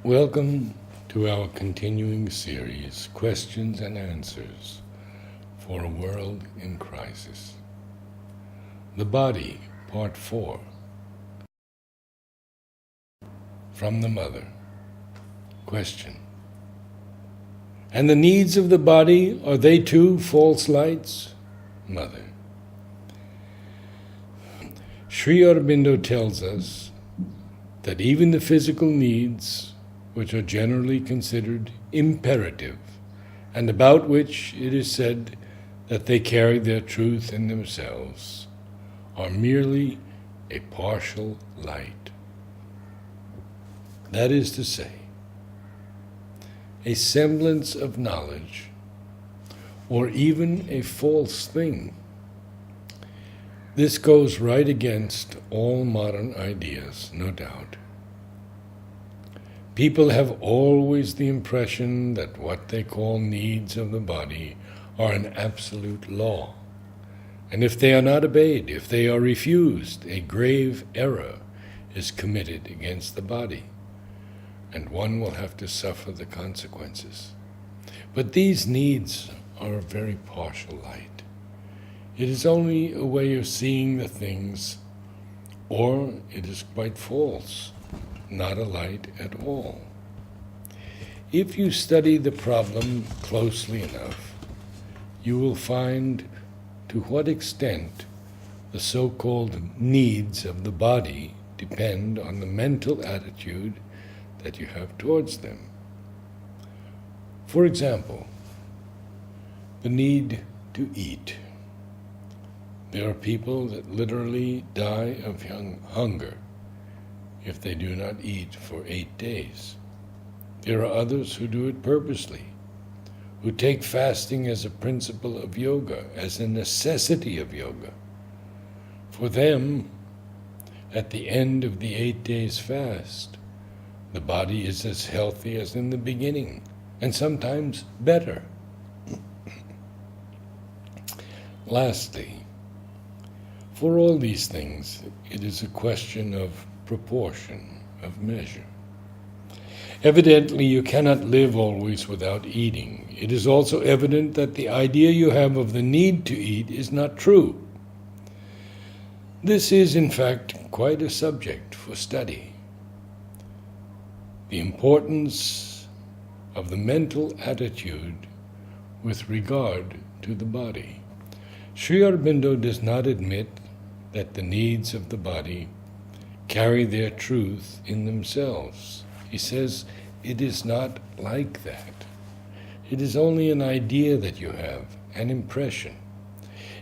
Welcome to our continuing series, Questions and Answers for a World in Crisis. The Body, Part 4. From the Mother. Question. And the needs of the body, are they too false lights? Mother. Sri Aurobindo tells us that even the physical needs, which are generally considered imperative, and about which it is said that they carry their truth in themselves, are merely a partial light. That is to say, a semblance of knowledge, or even a false thing. This goes right against all modern ideas, no doubt. People have always the impression that what they call needs of the body are an absolute law. And if they are not obeyed, if they are refused, a grave error is committed against the body, and one will have to suffer the consequences. But these needs are a very partial light. It is only a way of seeing the things, or it is quite false, not a light at all. If you study the problem closely enough, you will find to what extent the so-called needs of the body depend on the mental attitude that you have towards them. For example, the need to eat. There are people that literally die of hunger if they do not eat for 8 days. There are others who do it purposely, who take fasting as a principle of yoga, as a necessity of yoga. For them, at the end of the 8 days fast, the body is as healthy as in the beginning, and sometimes better. Lastly, for all these things, it is a question of proportion, of measure. Evidently, you cannot live always without eating. It is also evident that the idea you have of the need to eat is not true. This is, in fact, quite a subject for study. The importance of the mental attitude with regard to the body. Sri Aurobindo does not admit that the needs of the body carry their truth in themselves. He says it is not like that. It is only an idea that you have, an impression.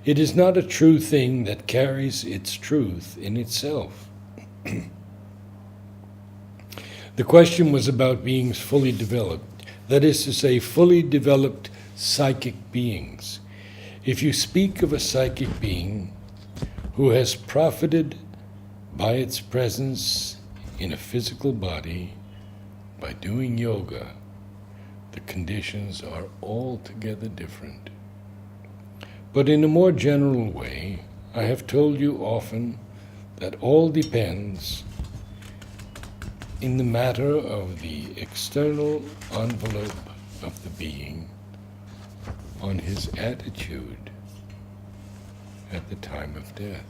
It is not a true thing that carries its truth in itself. The question was about beings fully developed, that is to say, fully developed psychic beings. If you speak of a psychic being who has profited by its presence in a physical body, by doing yoga, the conditions are altogether different. But in a more general way, I have told you often that all depends in the matter of the external envelope of the being on his attitude at the time of death.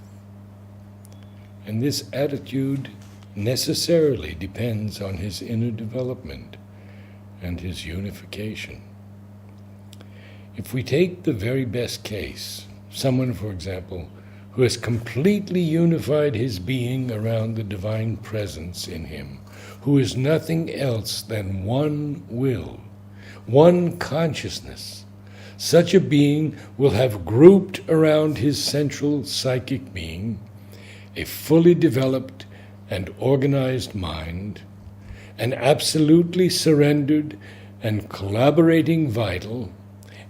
And this attitude necessarily depends on his inner development and his unification. If we take the very best case, someone, for example, who has completely unified his being around the divine presence in him, who is nothing else than one will, one consciousness, such a being will have grouped around his central psychic being a fully developed and organized mind, an absolutely surrendered and collaborating vital,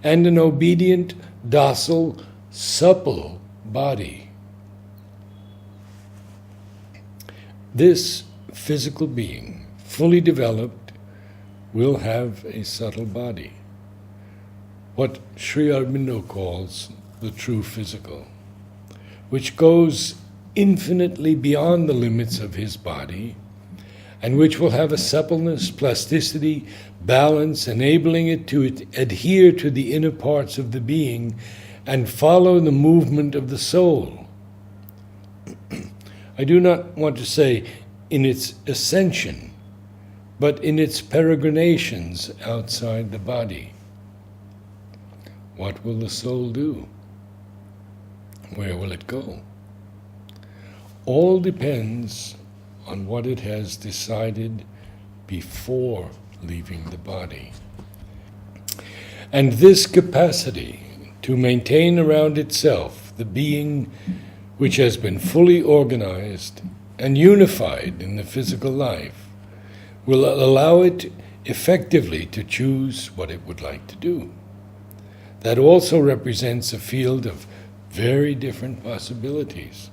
and an obedient, docile, supple body. This physical being, fully developed, will have a subtle body, what Sri Aurobindo calls the true physical, which goes infinitely beyond the limits of his body and which will have a suppleness, plasticity, balance, enabling it to adhere to the inner parts of the being and follow the movement of the soul. I do not want to say in its ascension, but in its peregrinations outside the body. What will the soul do? Where will it go? All depends on what it has decided before leaving the body. And this capacity to maintain around itself the being which has been fully organized and unified in the physical life will allow it effectively to choose what it would like to do. That also represents a field of very different possibilities.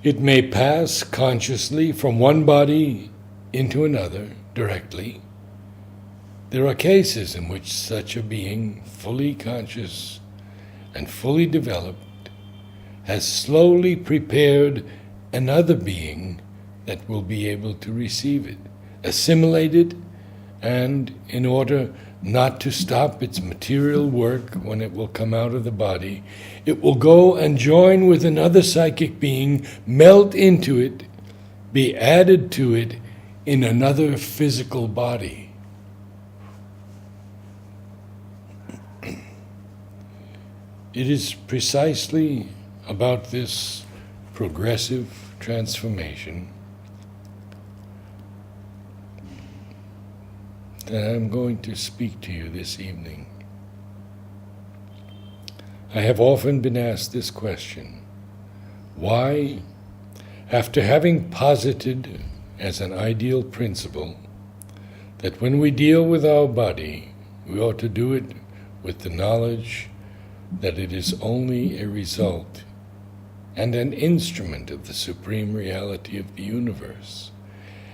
It may pass consciously from one body into another directly. There are cases in which such a being, fully conscious and fully developed, has slowly prepared another being that will be able to receive it, assimilate it, and in order not to stop its material work when it will come out of the body, it will go and join with another psychic being, melt into it, be added to it in another physical body. It is precisely about this progressive transformation that I'm going to speak to you this evening. I have often been asked this question: why, after having posited as an ideal principle that when we deal with our body, we ought to do it with the knowledge that it is only a result and an instrument of the supreme reality of the universe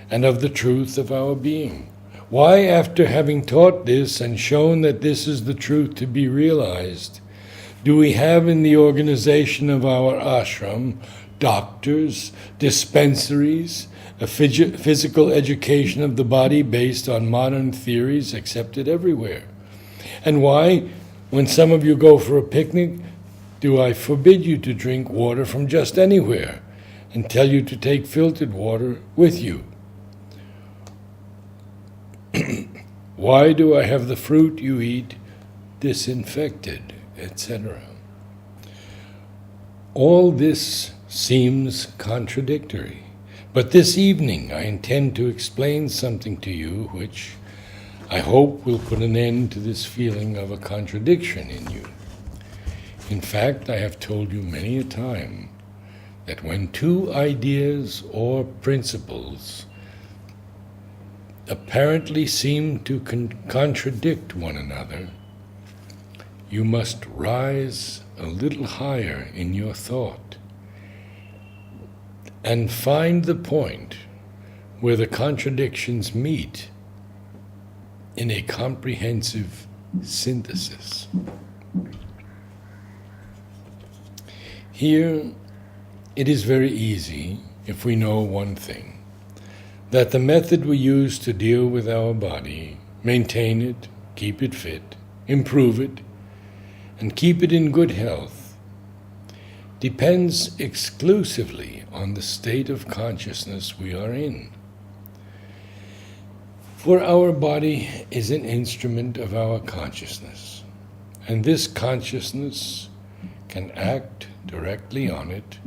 and of the truth of our being. Why, after having taught this and shown that this is the truth to be realized, do we have in the organization of our ashram doctors, dispensaries, a physical education of the body based on modern theories accepted everywhere? And why, when some of you go for a picnic, do I forbid you to drink water from just anywhere and tell you to take filtered water with you? Why do I have the fruit you eat disinfected, etc.? All this seems contradictory, but this evening I intend to explain something to you which I hope will put an end to this feeling of a contradiction in you. In fact, I have told you many a time that when two ideas or principles apparently seem to contradict one another, you must rise a little higher in your thought and find the point where the contradictions meet in a comprehensive synthesis. Here, it is very easy, if we know one thing, that the method we use to deal with our body, maintain it, keep it fit, improve it, and keep it in good health, depends exclusively on the state of consciousness we are in. For our body is an instrument of our consciousness, and this consciousness can act directly on it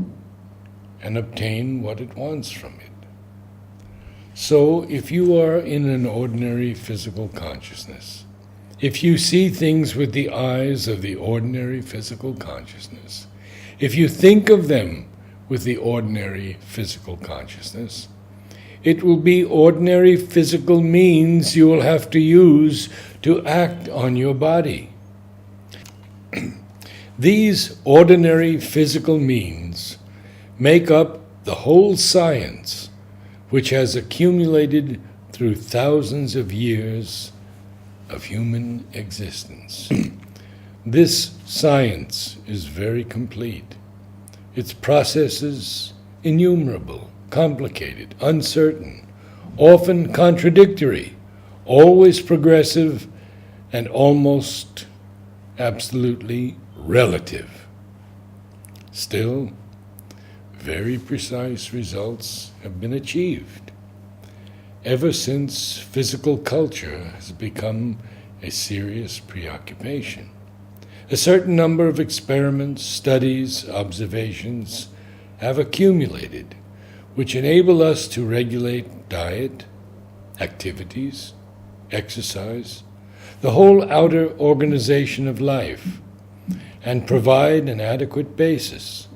and obtain what it wants from it. So, if you are in an ordinary physical consciousness, if you see things with the eyes of the ordinary physical consciousness, if you think of them with the ordinary physical consciousness, it will be ordinary physical means you will have to use to act on your body. These ordinary physical means make up the whole science which has accumulated through thousands of years of human existence. This science is very complete, its processes innumerable, complicated, uncertain, often contradictory, always progressive, and almost absolutely relative. Still, very precise results have been achieved ever since physical culture has become a serious preoccupation. A certain number of experiments, studies, observations have accumulated, which enable us to regulate diet, activities, exercise, the whole outer organization of life, and provide an adequate basis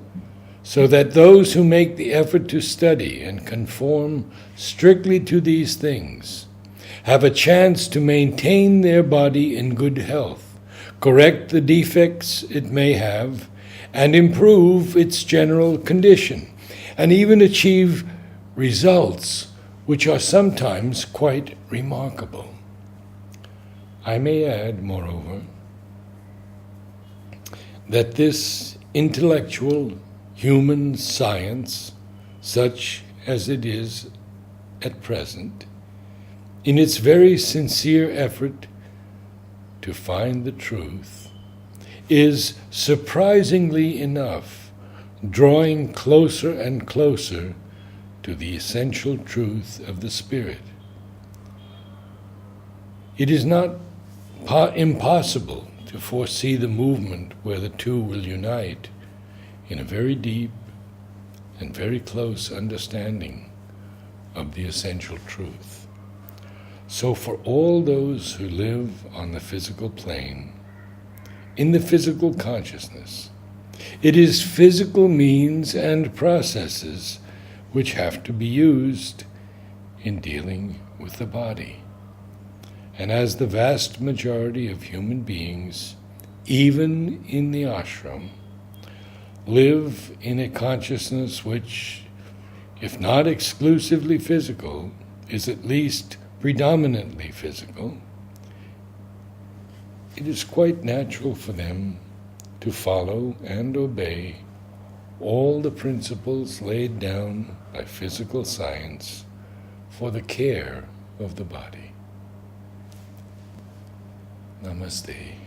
so that those who make the effort to study and conform strictly to these things have a chance to maintain their body in good health, correct the defects it may have, and improve its general condition, and even achieve results which are sometimes quite remarkable. I may add, moreover, that this intellectual human science, such as it is at present, in its very sincere effort to find the truth, is surprisingly enough drawing closer and closer to the essential truth of the Spirit. It is not impossible to foresee the movement where the two will unite in a very deep and very close understanding of the essential truth. So for all those who live on the physical plane, in the physical consciousness, it is physical means and processes which have to be used in dealing with the body. And as the vast majority of human beings, even in the ashram, live in a consciousness which, if not exclusively physical, is at least predominantly physical, it is quite natural for them to follow and obey all the principles laid down by physical science for the care of the body. Namaste.